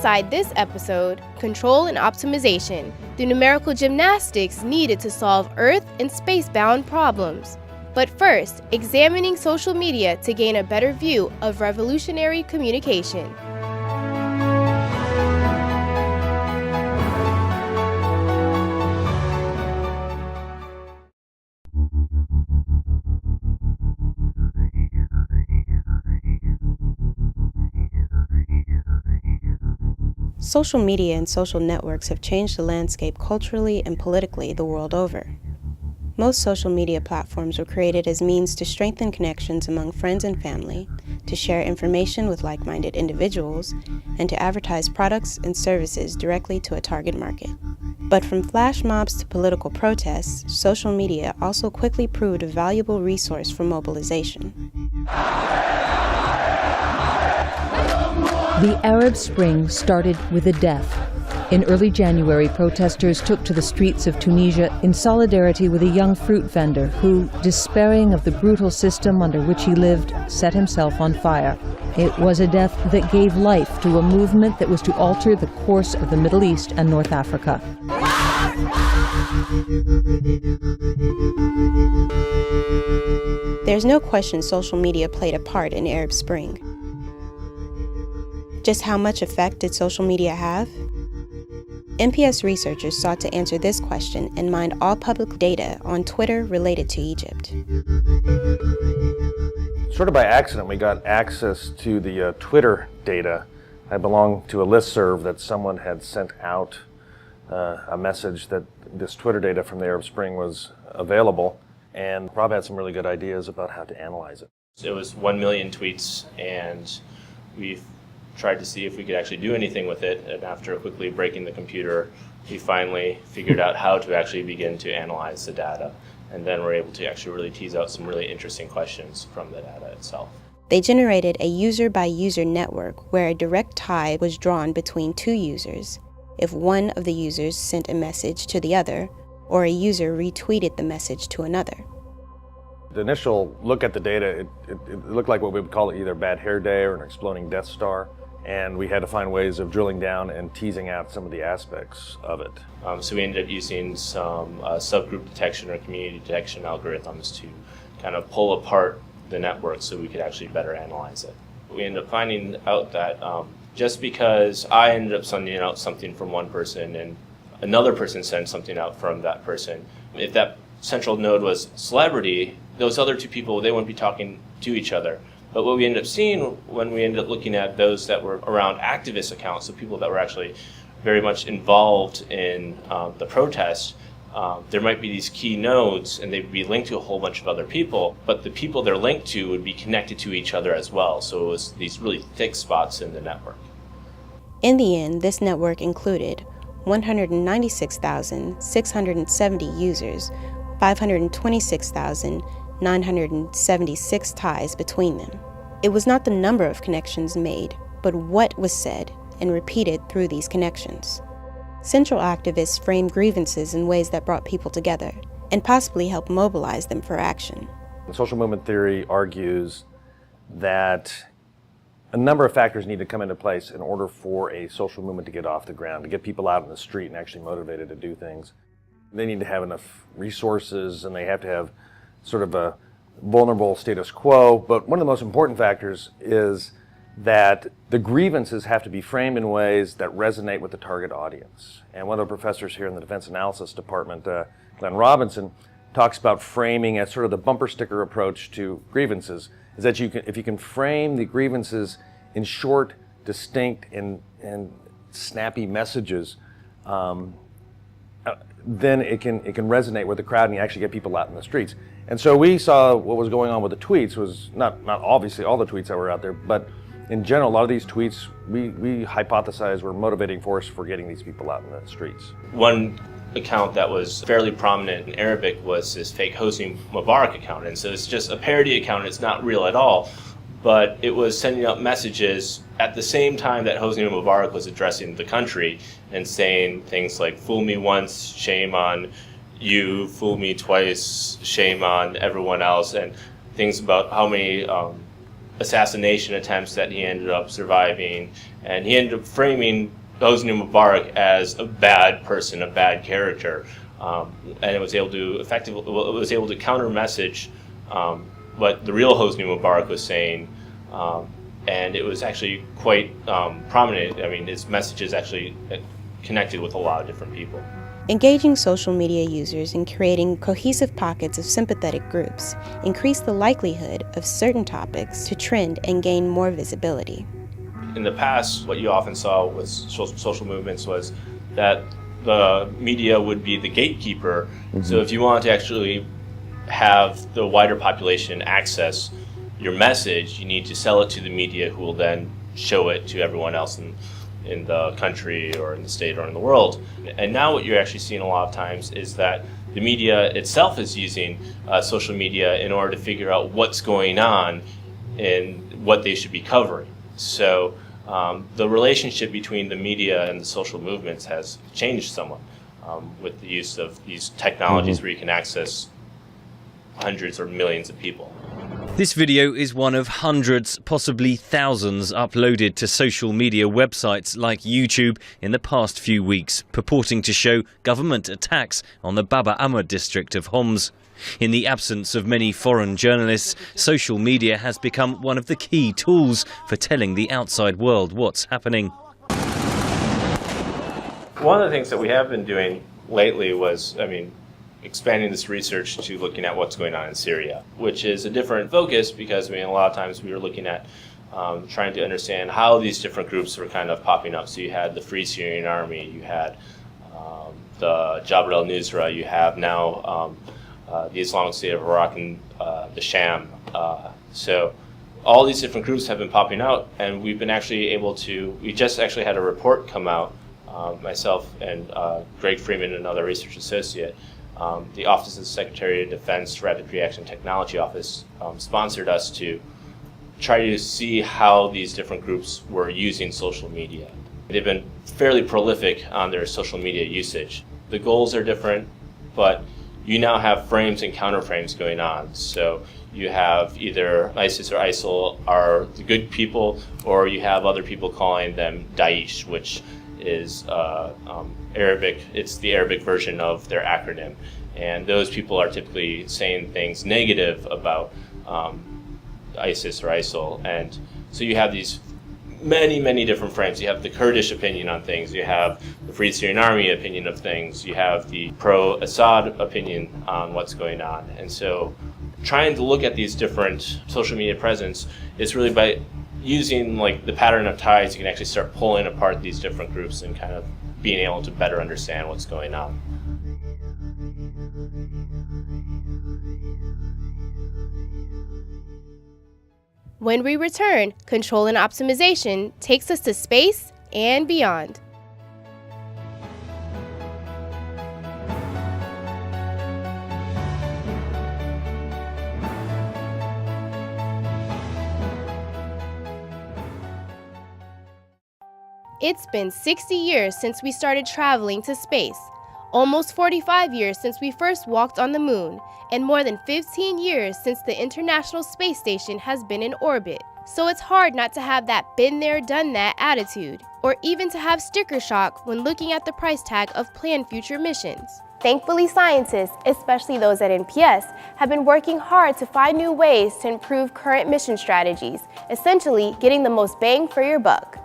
Inside this episode, control and optimization, the numerical gymnastics needed to solve Earth and space-bound problems. But first, examining social media to gain a better view of revolutionary communication. Social media and social networks have changed the landscape culturally and politically the world over. Most social media platforms were created as means to strengthen connections among friends and family, to share information with like-minded individuals, and to advertise products and services directly to a target market. But from flash mobs to political protests, social media also quickly proved a valuable resource for mobilization. The Arab Spring started with a death. In early January, protesters took to the streets of Tunisia in solidarity with a young fruit vendor who, despairing of the brutal system under which he lived, set himself on fire. It was a death that gave life to a movement that was to alter the course of the Middle East and North Africa. There's no question social media played a part in Arab Spring. Just how much effect did social media have? NPS researchers sought to answer this question and mined all public data on Twitter related to Egypt. Sort of by accident, we got access to the Twitter data. I belong to a listserv that someone had sent out a message that this Twitter data from the Arab Spring was available, and Rob had some really good ideas about how to analyze it. It was 1 million tweets, and we tried to see if we could actually do anything with it, and after quickly breaking the computer, we finally figured out how to actually begin to analyze the data, and then we're able to actually really tease out some really interesting questions from the data itself. They generated a user-by-user network where a direct tie was drawn between two users if one of the users sent a message to the other, or a user retweeted the message to another. The initial look at the data, it looked like what we would call either a bad hair day or an exploding Death Star. And we had to find ways of drilling down and teasing out some of the aspects of it. So we ended up using some subgroup detection or community detection algorithms to kind of pull apart the network so we could actually better analyze it. We ended up finding out that just because I ended up sending out something from one person and another person sent something out from that person, if that central node was celebrity, those other two people, they wouldn't be talking to each other. But what we ended up seeing when we ended up looking at those that were around activist accounts, so people that were actually very much involved in the protest, there might be these key nodes and they'd be linked to a whole bunch of other people, but the people they're linked to would be connected to each other as well. So it was these really thick spots in the network. In the end, this network included 196,670 users, 526,976 ties between them. It was not the number of connections made, but what was said and repeated through these connections. Central activists framed grievances in ways that brought people together and possibly helped mobilize them for action. Social movement theory argues that a number of factors need to come into place in order for a social movement to get off the ground, to get people out in the street and actually motivated to do things. They need to have enough resources, and they have to have sort of a vulnerable status quo. But one of the most important factors is that the grievances have to be framed in ways that resonate with the target audience. And one of the professors here in the Defense Analysis Department, Glenn Robinson, talks about framing as sort of the bumper sticker approach to grievances, is that if you can frame the grievances in short, distinct, and snappy messages, then it can resonate with the crowd and you actually get people out in the streets. And so we saw what was going on with the tweets was not obviously all the tweets that were out there, but in general, a lot of these tweets we hypothesized were motivating force for getting these people out in the streets. One account that was fairly prominent in Arabic was this fake Hosni Mubarak account, and so it's just a parody account. It's not real at all, but it was sending out messages at the same time that Hosni Mubarak was addressing the country and saying things like, "Fool me once, shame on you, fool me twice, shame on everyone else," and things about how many assassination attempts that he ended up surviving, and he ended up framing Hosni Mubarak as a bad person, a bad character, and it was able to counter message what the real Hosni Mubarak was saying, and it was actually quite prominent. I mean, his messages actually connected with a lot of different people. Engaging social media users in creating cohesive pockets of sympathetic groups increase the likelihood of certain topics to trend and gain more visibility. In the past, what you often saw with social movements was that the media would be the gatekeeper. Mm-hmm. So if you want to actually have the wider population access your message, you need to sell it to the media, who will then show it to everyone else in the country or in the state or in the world. And now what you're actually seeing a lot of times is that the media itself is using social media in order to figure out what's going on and what they should be covering. So the relationship between the media and the social movements has changed somewhat with the use of these technologies where you can access hundreds or millions of people. This video is one of hundreds, possibly thousands, uploaded to social media websites like YouTube in the past few weeks, purporting to show government attacks on the Baba Amr district of Homs. In the absence of many foreign journalists, social media has become one of the key tools for telling the outside world what's happening. One of the things that we have been doing lately was, expanding this research to looking at what's going on in Syria, which is a different focus because, a lot of times we were looking at trying to understand how these different groups were kind of popping up. So you had the Free Syrian Army, you had the Jabhat al-Nusra, you have now the Islamic State of Iraq and the Sham. So all these different groups have been popping out, and we've been actually able to, we just actually had a report come out, myself and Greg Freeman, another research associate. The Office of the Secretary of Defense Rapid Reaction Technology Office sponsored us to try to see how these different groups were using social media. They've been fairly prolific on their social media usage. The goals are different, but you now have frames and counterframes going on. So you have either ISIS or ISIL are the good people, or you have other people calling them Daesh, which is Arabic. It's the Arabic version of their acronym, and those people are typically saying things negative about ISIS or ISIL. And so you have these many different frames. You have the Kurdish opinion on things, you have the Free Syrian Army opinion of things, you have the pro-Assad opinion on what's going on. And so trying to look at these different social media presence is really by using the pattern of ties, you can actually start pulling apart these different groups and kind of being able to better understand what's going on. When we return, Control and Optimization takes us to space and beyond. It's been 60 years since we started traveling to space, almost 45 years since we first walked on the moon, and more than 15 years since the International Space Station has been in orbit. So it's hard not to have that been there, done that attitude, or even to have sticker shock when looking at the price tag of planned future missions. Thankfully, scientists, especially those at NPS, have been working hard to find new ways to improve current mission strategies, essentially getting the most bang for your buck.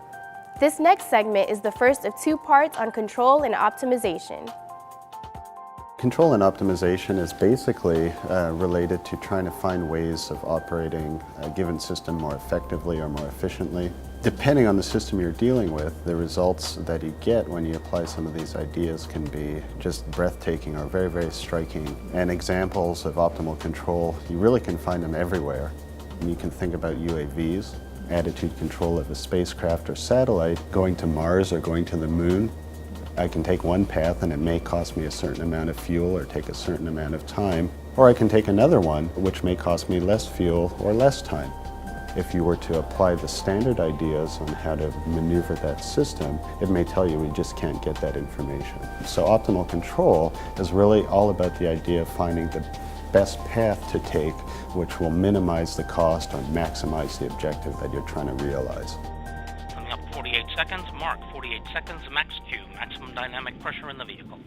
This next segment is the first of two parts on control and optimization. Control and optimization is basically related to trying to find ways of operating a given system more effectively or more efficiently. Depending on the system you're dealing with, the results that you get when you apply some of these ideas can be just breathtaking or very striking. And examples of optimal control, you really can find them everywhere. And you can think about UAVs, attitude control of a spacecraft or satellite, going to Mars or going to the moon. I can take one path and it may cost me a certain amount of fuel or take a certain amount of time, or I can take another one which may cost me less fuel or less time. If you were to apply the standard ideas on how to maneuver that system, it may tell you we just can't get that information. So optimal control is really all about the idea of finding the best path to take, which will minimize the cost or maximize the objective that you're trying to realize. Coming up 48 seconds, mark 48 seconds, max Q, maximum dynamic pressure in the vehicle.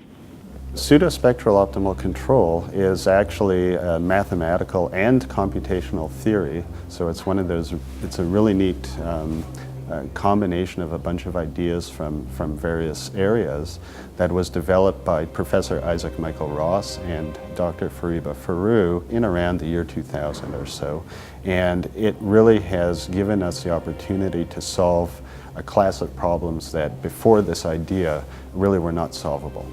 Pseudospectral optimal control is actually a mathematical and computational theory, so it's one of those, it's a really neat combination of a bunch of ideas from various areas that was developed by Professor Isaac Michael Ross and Dr. Fariba Farouk in around the year 2000 or so. And it really has given us the opportunity to solve a class of problems that before this idea really were not solvable.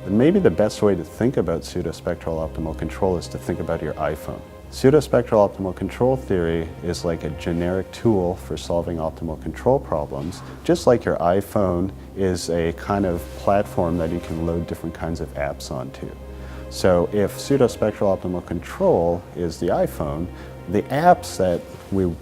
And maybe the best way to think about pseudospectral optimal control is to think about your iPhone. Pseudospectral optimal control theory is like a generic tool for solving optimal control problems, just like your iPhone is a kind of platform that you can load different kinds of apps onto. So if pseudospectral optimal control is the iPhone, the apps that we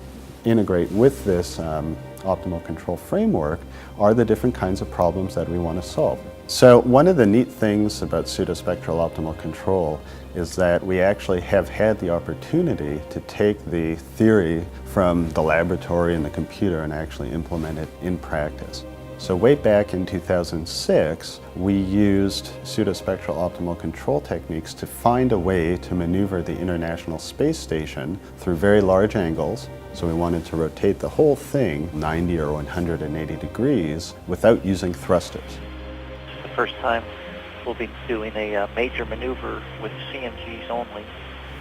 integrate with this optimal control framework are the different kinds of problems that we want to solve. So one of the neat things about pseudospectral optimal control is that we actually have had the opportunity to take the theory from the laboratory and the computer and actually implement it in practice. So way back in 2006, we used pseudospectral optimal control techniques to find a way to maneuver the International Space Station through very large angles. So we wanted to rotate the whole thing 90 or 180 degrees without using thrusters. The first time we'll be doing a major maneuver with CMGs only.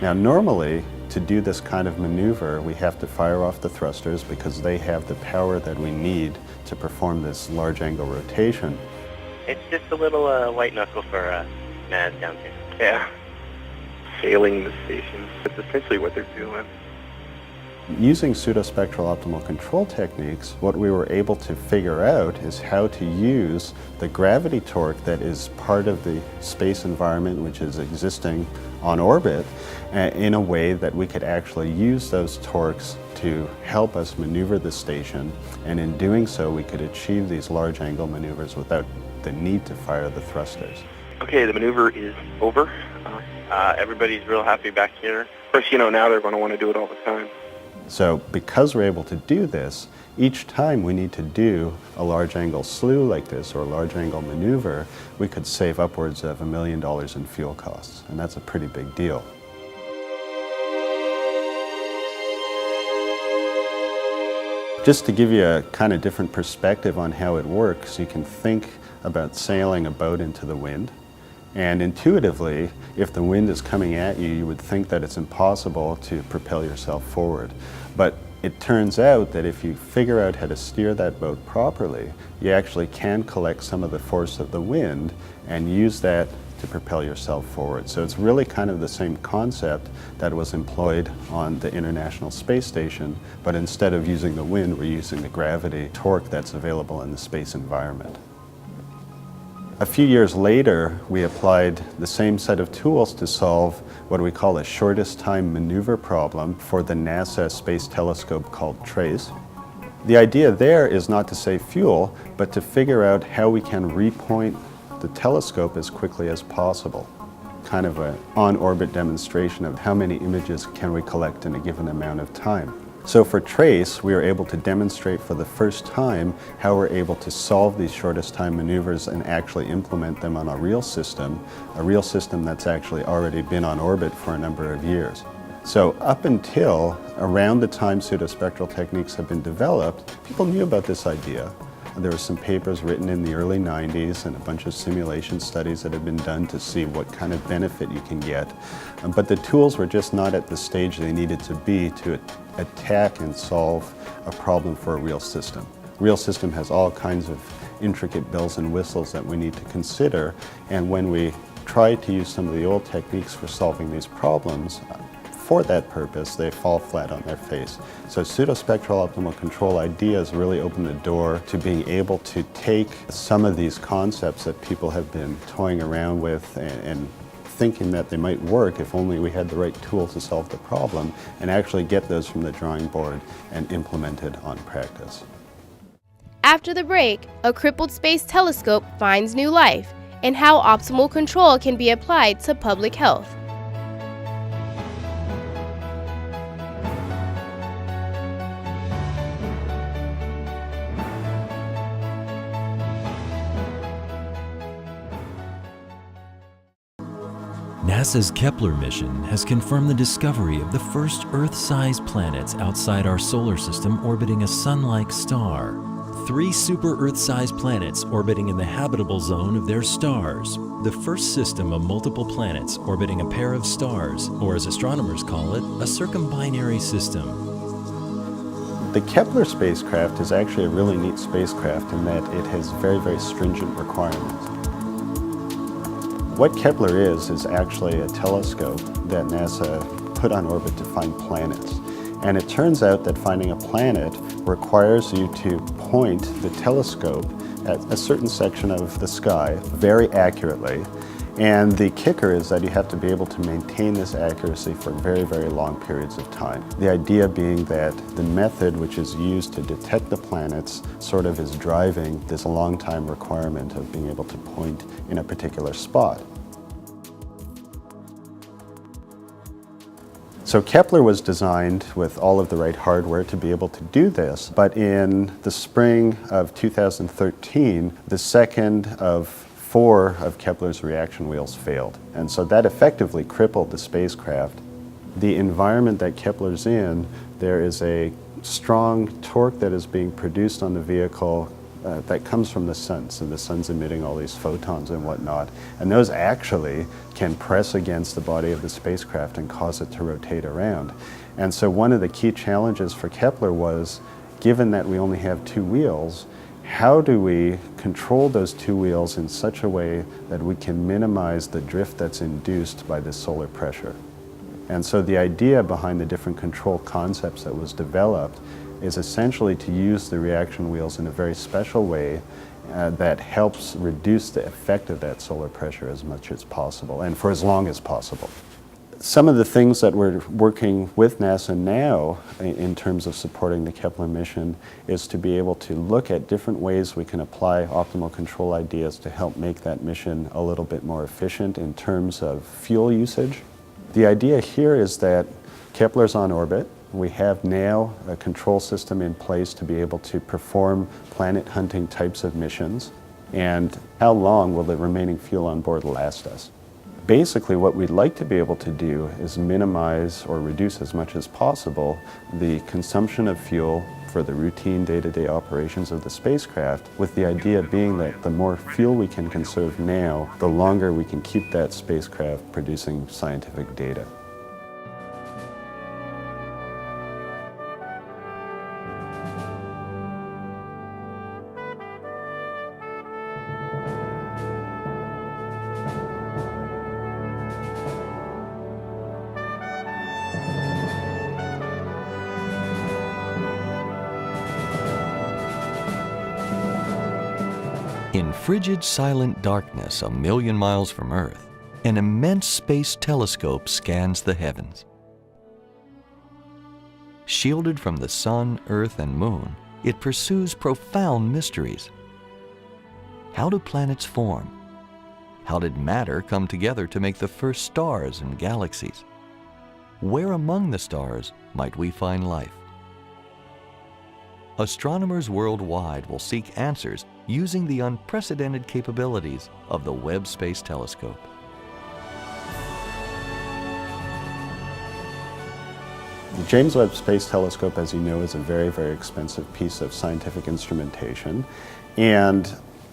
Now normally, to do this kind of maneuver, we have to fire off the thrusters because they have the power that we need to perform this large angle rotation. It's just a little white knuckle for Maz down here. Yeah. Failing the station. That's essentially what they're doing. Using pseudospectral optimal control techniques, what we were able to figure out is how to use the gravity torque that is part of the space environment which is existing on orbit in a way that we could actually use those torques to help us maneuver the station, and in doing so we could achieve these large angle maneuvers without the need to fire the thrusters. Okay, the maneuver is over. Everybody's real happy back here. Of course, you know, now they're going to want to do it all the time. So because we're able to do this, each time we need to do a large angle slew like this or a large angle maneuver, we could save upwards of $1 million in fuel costs, and that's a pretty big deal. Just to give you a kind of different perspective on how it works, you can think about sailing a boat into the wind. And intuitively, if the wind is coming at you, you would think that it's impossible to propel yourself forward. But it turns out that if you figure out how to steer that boat properly, you actually can collect some of the force of the wind and use that to propel yourself forward. So it's really kind of the same concept that was employed on the International Space Station, but instead of using the wind, we're using the gravity torque that's available in the space environment. A few years later, we applied the same set of tools to solve what we call a shortest time maneuver problem for the NASA Space Telescope called TRACE. The idea there is not to save fuel, but to figure out how we can repoint the telescope as quickly as possible. Kind of an on-orbit demonstration of how many images can we collect in a given amount of time. So for TRACE, we were able to demonstrate for the first time how we're able to solve these shortest time maneuvers and actually implement them on a real system that's actually already been on orbit for a number of years. So up until around the time pseudospectral techniques have been developed, people knew about this idea. There were some papers written in the early 90s and a bunch of simulation studies that had been done to see what kind of benefit you can get. But the tools were just not at the stage they needed to be to attack and solve a problem for a real system. Real system has all kinds of intricate bells and whistles that we need to consider, and when we try to use some of the old techniques for solving these problems, for that purpose, they fall flat on their face. So pseudospectral optimal control ideas really open the door to being able to take some of these concepts that people have been toying around with and thinking that they might work if only we had the right tool to solve the problem, and actually get those from the drawing board and implemented on practice. After the break, a crippled space telescope finds new life, and how optimal control can be applied to public health. NASA's Kepler mission has confirmed the discovery of the first Earth-sized planets outside our solar system orbiting a sun-like star. 3 super Earth-sized planets orbiting in the habitable zone of their stars. The first system of multiple planets orbiting a pair of stars, or as astronomers call it, a circumbinary system. The Kepler spacecraft is actually a really neat spacecraft in that it has very, very stringent requirements. What Kepler is actually a telescope that NASA put on orbit to find planets. And it turns out that finding a planet requires you to point the telescope at a certain section of the sky very accurately. And the kicker is that you have to be able to maintain this accuracy for very, very long periods of time. The idea being that the method which is used to detect the planets sort of is driving this long time requirement of being able to point in a particular spot. So Kepler was designed with all of the right hardware to be able to do this, but in the spring of 2013, the second of 4 of Kepler's reaction wheels failed. And so that effectively crippled the spacecraft. The environment that Kepler's in, there is a strong torque that is being produced on the vehicle that comes from the sun. So the sun's emitting all these photons and whatnot. And those actually can press against the body of the spacecraft and cause it to rotate around. And so one of the key challenges for Kepler was, given that we only have 2 wheels, how do we control those 2 wheels in such a way that we can minimize the drift that's induced by this solar pressure? And so the idea behind the different control concepts that was developed is essentially to use the reaction wheels in a very special way that helps reduce the effect of that solar pressure as much as possible and for as long as possible. Some of the things that we're working with NASA now in terms of supporting the Kepler mission is to be able to look at different ways we can apply optimal control ideas to help make that mission a little bit more efficient in terms of fuel usage. The idea here is that Kepler's on orbit. We have now a control system in place to be able to perform planet hunting types of missions. And how long will the remaining fuel on board last us? Basically, what we'd like to be able to do is minimize or reduce as much as possible the consumption of fuel for the routine day-to-day operations of the spacecraft, with the idea being that the more fuel we can conserve now, the longer we can keep that spacecraft producing scientific data. In frigid, silent darkness a million miles from Earth, an immense space telescope scans the heavens. Shielded from the sun, earth, and moon, it pursues profound mysteries. How do planets form? How did matter come together to make the first stars and galaxies? Where among the stars might we find life? Astronomers worldwide will seek answers using the unprecedented capabilities of the Webb Space Telescope. The James Webb Space Telescope, as you know, is a very, very expensive piece of scientific instrumentation. And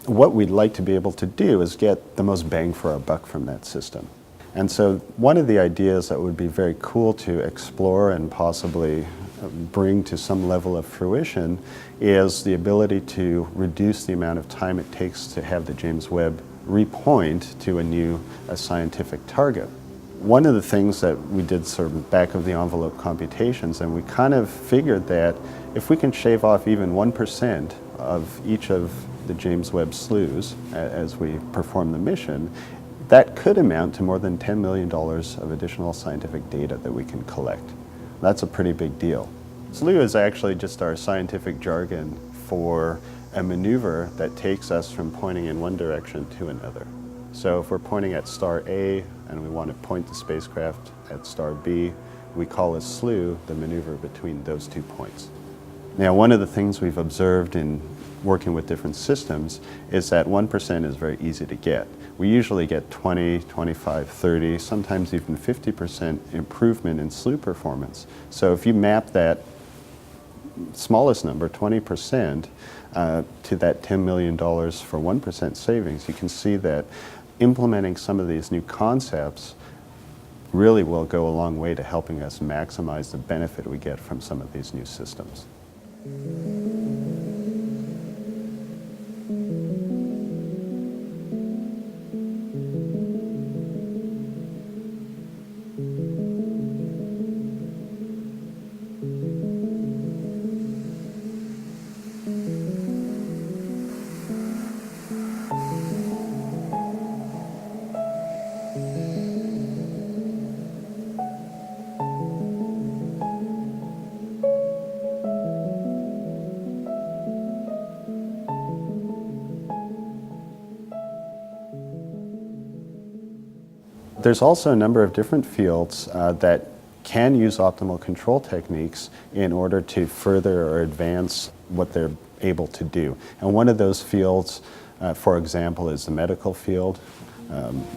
what we'd like to be able to do is get the most bang for our buck from that system. And so one of the ideas that would be very cool to explore and possibly bring to some level of fruition is the ability to reduce the amount of time it takes to have the James Webb repoint to a new scientific target. One of the things that we did sort of back of the envelope computations, and we kind of figured that if we can shave off even 1% of each of the James Webb slews as we perform the mission, that could amount to more than $10 million of additional scientific data that we can collect. That's a pretty big deal. Slew is actually just our scientific jargon for a maneuver that takes us from pointing in one direction to another. So if we're pointing at star A and we want to point the spacecraft at star B, we call a slew the maneuver between those 2 points. Now, one of the things we've observed in working with different systems is that 1% is very easy to get. We usually get 20, 25, 30, sometimes even 50% improvement in slew performance. So if you map that smallest number, 20%, to that $10 million for 1% savings, you can see that implementing some of these new concepts really will go a long way to helping us maximize the benefit we get from some of these new systems. There's also a number of different fields that can use optimal control techniques in order to further or advance what they're able to do. And one of those fields, for example, is the medical field,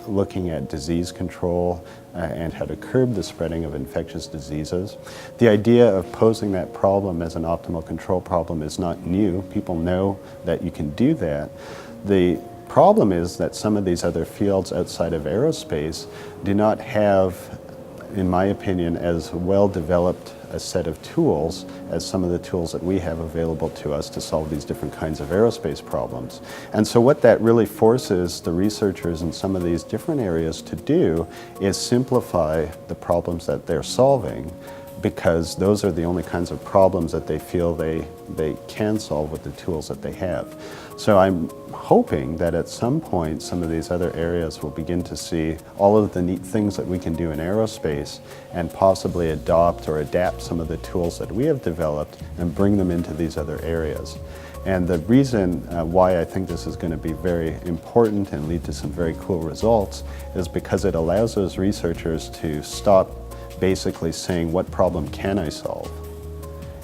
looking at disease control and how to curb the spreading of infectious diseases. The idea of posing that problem as an optimal control problem is not new. People know that you can do that. The problem is that some of these other fields outside of aerospace do not have, in my opinion, as well developed a set of tools as some of the tools that we have available to us to solve these different kinds of aerospace problems. And so what that really forces the researchers in some of these different areas to do is simplify the problems that they're solving, because those are the only kinds of problems that they feel they can solve with the tools that they have. So I'm hoping that at some point some of these other areas will begin to see all of the neat things that we can do in aerospace and possibly adopt or adapt some of the tools that we have developed and bring them into these other areas. And the reason why I think this is going to be very important and lead to some very cool results is because it allows those researchers to stop basically saying, what problem can I solve?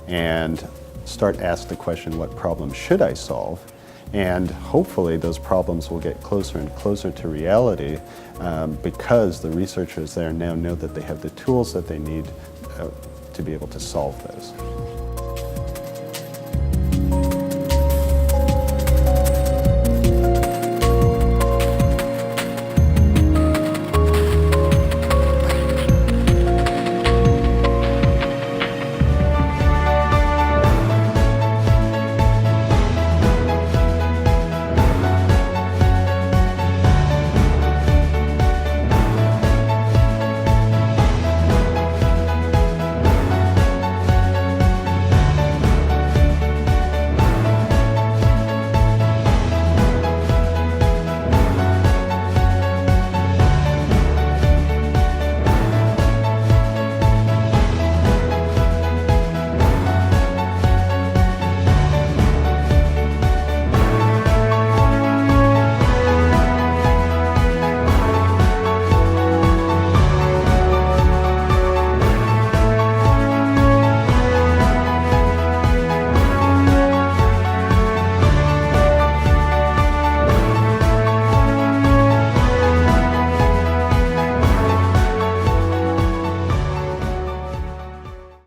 And start asking the question, what problem should I solve? And hopefully those problems will get closer and closer to reality because the researchers there now know that they have the tools that they need to be able to solve those.